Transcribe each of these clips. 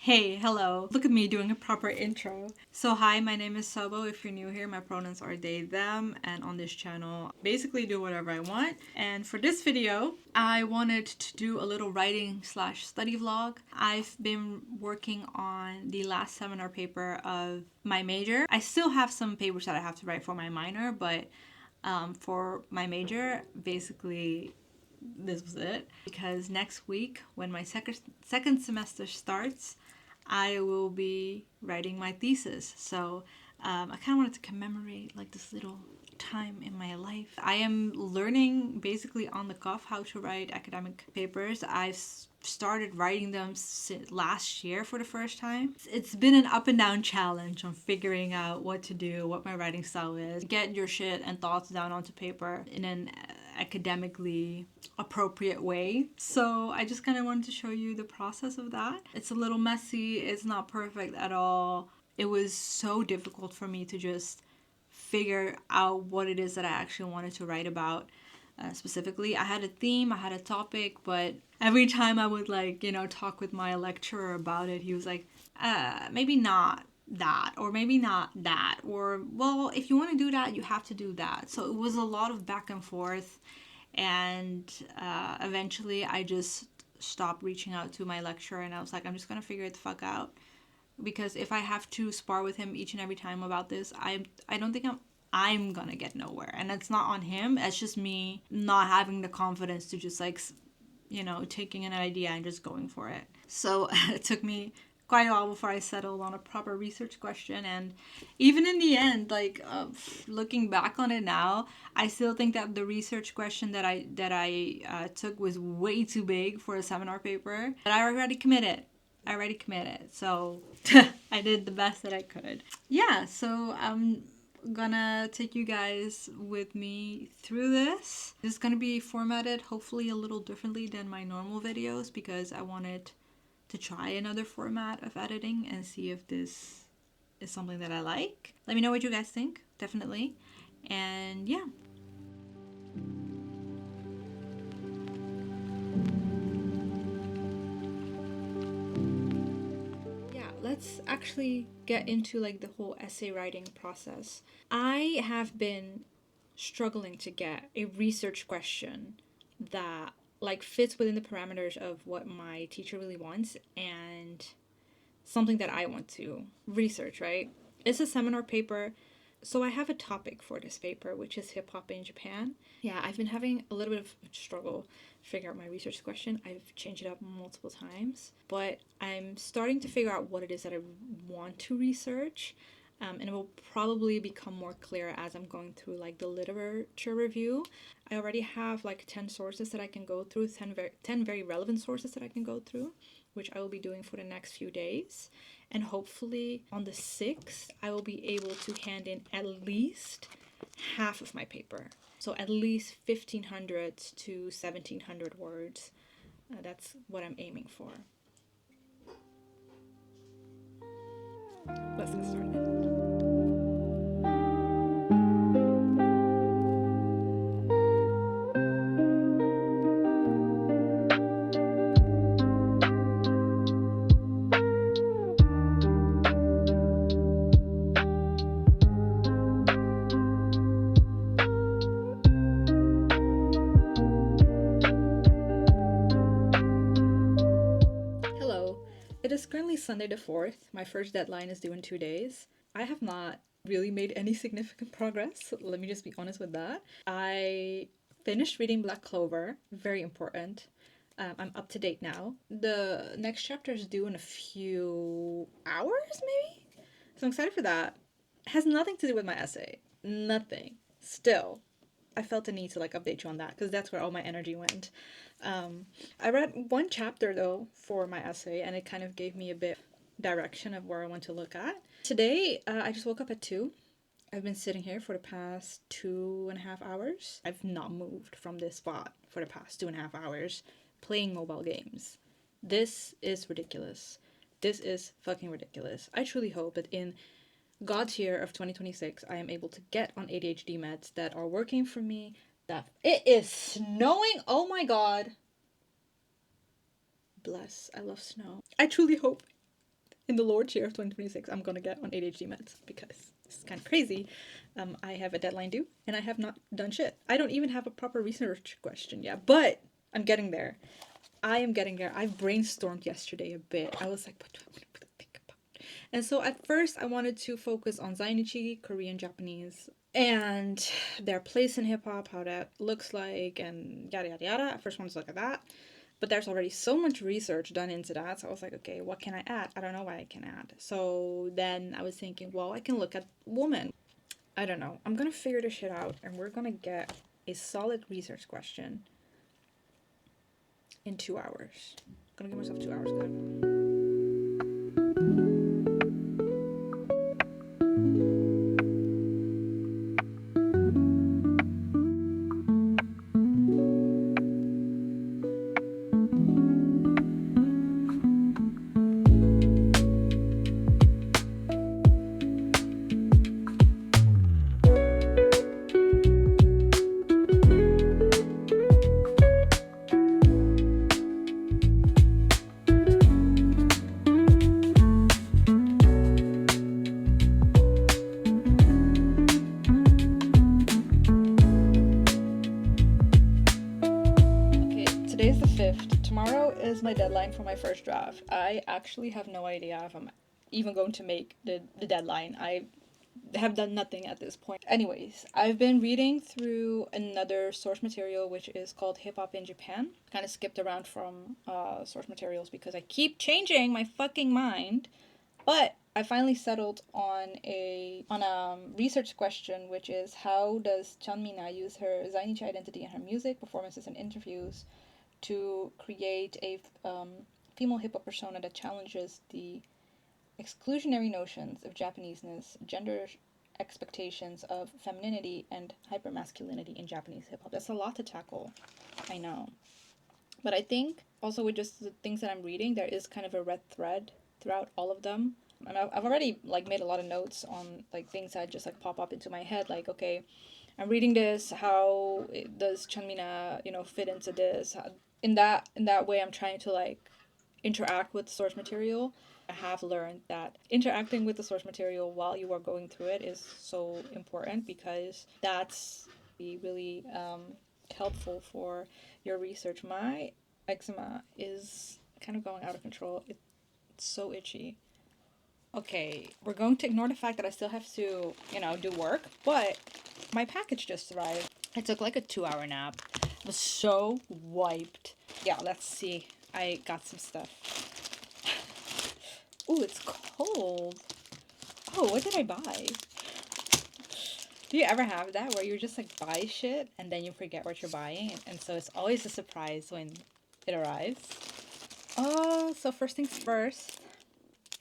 Hey, hello. Look at me doing a proper intro. So hi, my name is Sobo. If you're new here, my pronouns are they, them, and on this channel, basically do whatever I want. And for this video, I wanted to do a little writing slash study vlog. I've been working on the last seminar paper of my major. I still have some papers that I have to write for my minor, but for my major, basically this was it, because next week when my second semester starts, I will be writing my thesis. So I kind of wanted to commemorate like this little time in my life. I am learning basically on the cuff how to write academic papers. I've started writing them last year for the first time. It's been an up and down challenge on figuring out what to do, what my writing style is, get your shit and thoughts down onto paper in an academically appropriate way. So I just kind of wanted to show you the process of that. It's a little messy, it's not perfect at all. It was so difficult for me to just figure out what it is that I actually wanted to write about. Specifically, I had a theme, I had a topic, but every time I would talk with my lecturer about it, he was like, maybe not that, or maybe not that, or well, if you want to do that, you have to do that. So it was a lot of back and forth, and eventually I just stopped reaching out to my lecturer, and I was like, I'm just gonna figure it the fuck out, because if I have to spar with him each and every time about this, I don't think I'm gonna get nowhere. And it's not on him, it's just me not having the confidence to just taking an idea and just going for it. So it took me quite a while before I settled on a proper research question. And even in the end, looking back on it now, I still think that the research question that I took was way too big for a seminar paper. But I already committed. So I did the best that I could. Yeah, so I'm gonna take you guys with me through this. This is gonna be formatted hopefully a little differently than my normal videos, because I wanted to try another format of editing and see if this is something that I like. Let me know what you guys think, definitely. And yeah. Yeah, let's actually get into like the whole essay writing process. I have been struggling to get a research question that like fits within the parameters of what my teacher really wants and something that I want to research, right? It's a seminar paper. So I have a topic for this paper, which is hip hop in Japan. Yeah, I've been having a little bit of a struggle figure out my research question. I've changed it up multiple times, but I'm starting to figure out what it is that I want to research. And it will probably become more clear as I'm going through like the literature review. I already have like 10 sources that I can go through, 10 very relevant sources that I can go through, which I will be doing for the next few days. And hopefully on the 6th, I will be able to hand in at least half of my paper. So at least 1,500 to 1,700 words. That's what I'm aiming for. Let's get started. It is currently Sunday the 4th. My first deadline is due in 2 days. I have not really made any significant progress. Let me just be honest with that. I finished reading Black Clover. Very important. I'm up to date now. The next chapter is due in a few hours, maybe? So I'm excited for that. It has nothing to do with my essay. Nothing. Still, I felt the need to like update you on that because that's where all my energy went. I read one chapter though for my essay, and it kind of gave me a bit direction of where I want to look at. Today, I just woke up at 2. I've been sitting here for the past 2.5 hours. I've not moved from this spot for the past 2.5 hours playing mobile games. This is ridiculous. This is fucking ridiculous. I truly hope that in God's year of 2026, I am able to get on ADHD meds that are working for me. That it is snowing. Oh my god. Bless. I love snow. I truly hope in the Lord's year of 2026, I'm gonna get on ADHD meds because it's kind of crazy. I have a deadline due and I have not done shit. I don't even have a proper research question yet, but I'm getting there. I am getting there. I brainstormed yesterday a bit. I was like, what do I want to think about? And so at first, I wanted to focus on Zainichi, Korean, Japanese, and their place in hip hop, how that looks like, and yada yada yada. I first wanted to look at that. But there's already so much research done into that. So I was like, okay, what can I add? I don't know what I can add. So then I was thinking, well, I can look at women. I don't know. I'm going to figure this shit out and we're going to get a solid research question in 2 hours. I'm going to give myself 2 hours. Today's the 5th. Tomorrow is my deadline for my first draft. I actually have no idea if I'm even going to make the deadline. I have done nothing at this point. Anyways, I've been reading through another source material which is called Hip Hop in Japan. Kind of skipped around from source materials because I keep changing my fucking mind. But I finally settled on a research question, which is how does Chanmina use her Zainichi identity in her music, performances, and interviews to create a female hip hop persona that challenges the exclusionary notions of Japaneseness, gender expectations of femininity, and hypermasculinity in Japanese hip hop. That's a lot to tackle, I know. But I think also with just the things that I'm reading, there is kind of a red thread throughout all of them. And I've already like made a lot of notes on like things that just like pop up into my head, like, okay, I'm reading this, how does Chanmina, fit into this? In that way, I'm trying to like interact with the source material. I have learned that interacting with the source material while you are going through it is so important because that's really helpful for your research. My eczema is kind of going out of control. It's so itchy. Okay, we're going to ignore the fact that I still have to, do work, but my package just arrived. I took like a 2-hour nap. I was so wiped. Yeah, let's see. I got some stuff. Ooh, it's cold. Oh, what did I buy? Do you ever have that where you just like buy shit and then you forget what you're buying? And so it's always a surprise when it arrives. Oh, so first things first.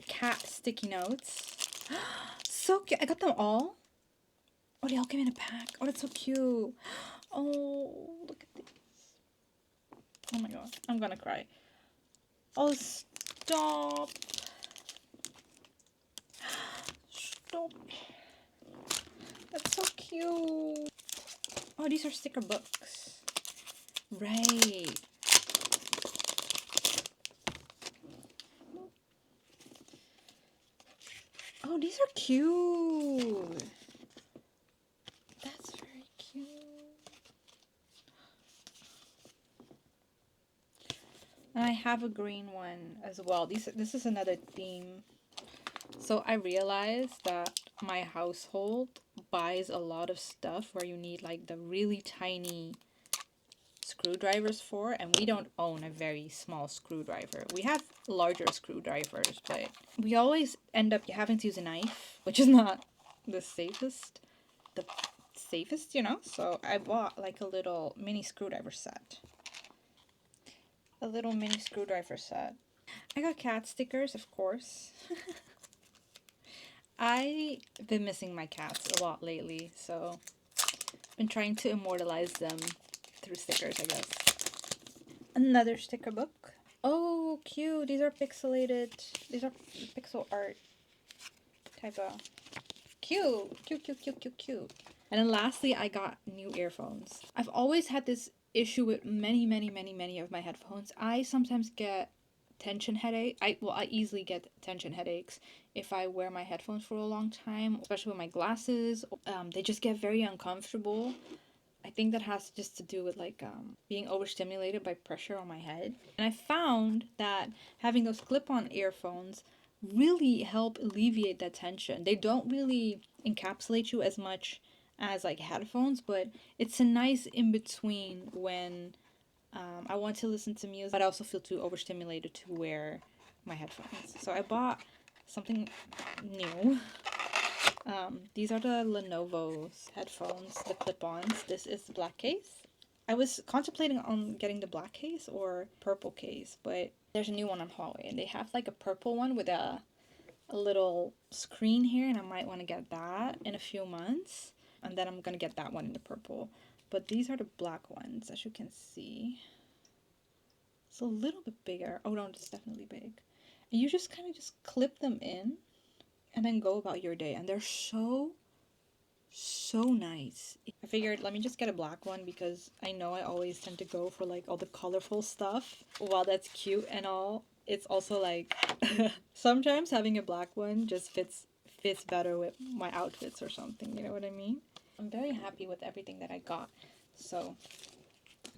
Cat sticky notes. So cute. I got them all. Oh, they all came in a pack. Oh, that's so cute. Oh, look at these. Oh my god. I'm gonna cry. Oh, stop. Stop. That's so cute. Oh, these are sticker books. Right. Oh, these are cute. That's very cute. And I have a green one as well. This is another theme. So I realized that my household buys a lot of stuff where you need like the really tiny screwdrivers for, and we don't own a very small screwdriver. We have larger screwdrivers, but we always end up having to use a knife, which is not the safest. So I bought like a little mini screwdriver set. I got cat stickers, of course. I've been missing my cats a lot lately, so I've been trying to immortalize them through stickers, I guess. Another sticker book. Oh, cute. These are pixelated. These are pixel art type of cute. And then lastly, I got new earphones. I've always had this issue with many of my headphones. I sometimes get tension headache. I easily get tension headaches if I wear my headphones for a long time, especially with my glasses. They just get very uncomfortable. I think that has just to do with like being overstimulated by pressure on my head. And I found that having those clip-on earphones really help alleviate that tension. They don't really encapsulate you as much as like headphones, but it's a nice in between when I want to listen to music, but I also feel too overstimulated to wear my headphones. So I bought something new. These are the Lenovo's headphones, the clip-ons. This is the black case. I was contemplating on getting the black case or purple case, but there's a new one on Huawei, and they have like a purple one with a little screen here, and I might want to get that in a few months. And then I'm gonna get that one in the purple. But these are the black ones, as you can see. It's a little bit bigger. Oh no, it's definitely big. And you just kind of just clip them in and then go about your day. And they're so nice. I figured let me just get a black one because I know I always tend to go for like all the colorful stuff. While that's cute and all, it's also like sometimes having a black one just fits better with my outfits or something, you know what I mean? I'm very happy with everything that I got, so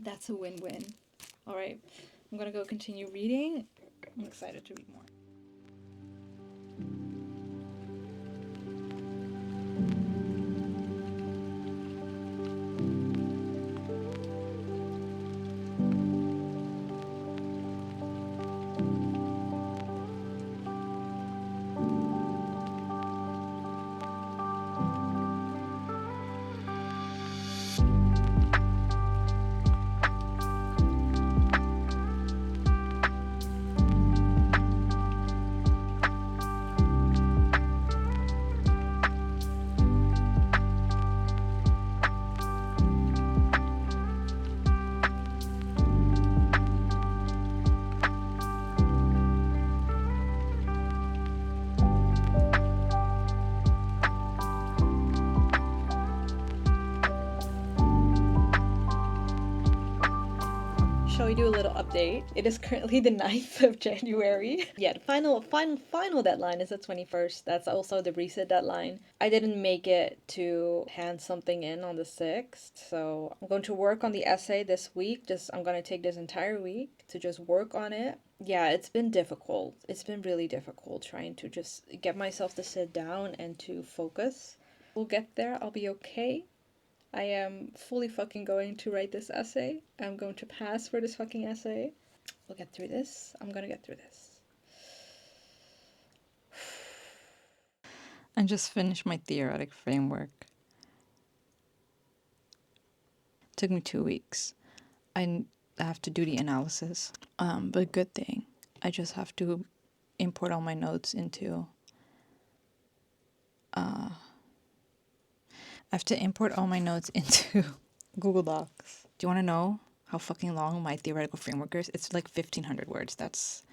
that's a win-win. All right, I'm gonna go continue reading. I'm excited to read more. Shall we do a little update? It is currently the 9th of January. Yeah, the final deadline is the 21st. That's also the reset deadline. I didn't make it to hand something in on the 6th, so I'm going to work on the essay this week. I'm going to take this entire week to just work on it. Yeah, it's been difficult. It's been really difficult trying to just get myself to sit down and to focus. We'll get there. I'll be okay. I am fully fucking going to write this essay. I'm going to pass for this fucking essay. We'll get through this. I'm gonna get through this. I just finished my theoretic framework. It took me 2 weeks. I have to do the analysis. But good thing. I just have to import all my notes into Google Docs. Do you want to know how fucking long my theoretical framework is? It's like 1,500 words. Let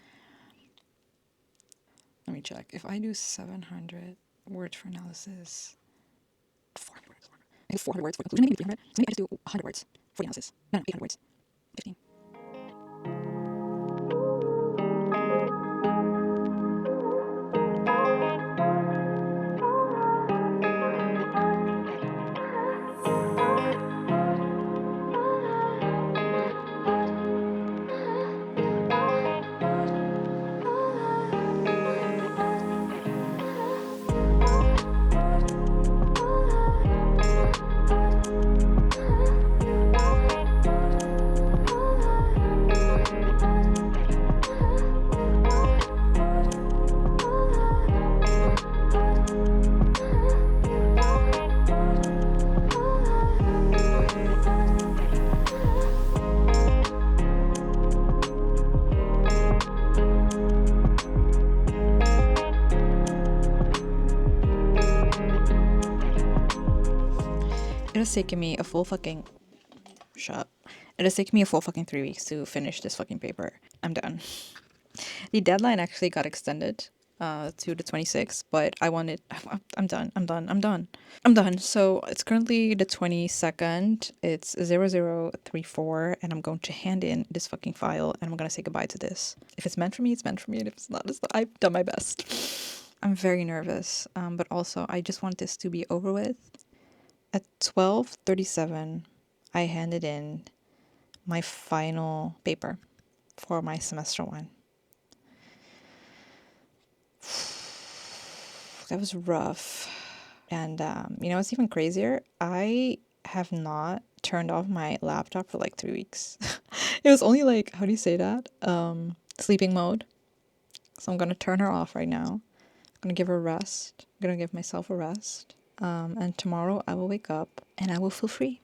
me check. If I do 700 words for analysis, 400 words. Maybe 400 words for conclusion, maybe 300. So maybe I just do 100 words for the analysis. No, 800 words. 15. It has taken me a full fucking... Shut. It has taken me a full fucking 3 weeks to finish this fucking paper. I'm done. The deadline actually got extended to the 26th, but I wanted, I'm done, I'm done, I'm done. I'm done. So it's currently the 22nd. It's 0034, and I'm going to hand in this fucking file, and I'm gonna say goodbye to this. If it's meant for me, it's meant for me, and if it's not, it's not. I've done my best. I'm very nervous, but also I just want this to be over with. At 12:37, I handed in my final paper for my semester one. That was rough. And you know, it's even crazier. I have not turned off my laptop for like 3 weeks. It was only like, how do you say that? Sleeping mode. So I'm gonna turn her off right now. I'm gonna give her a rest. I'm gonna give myself a rest. And tomorrow I will wake up and I will feel free.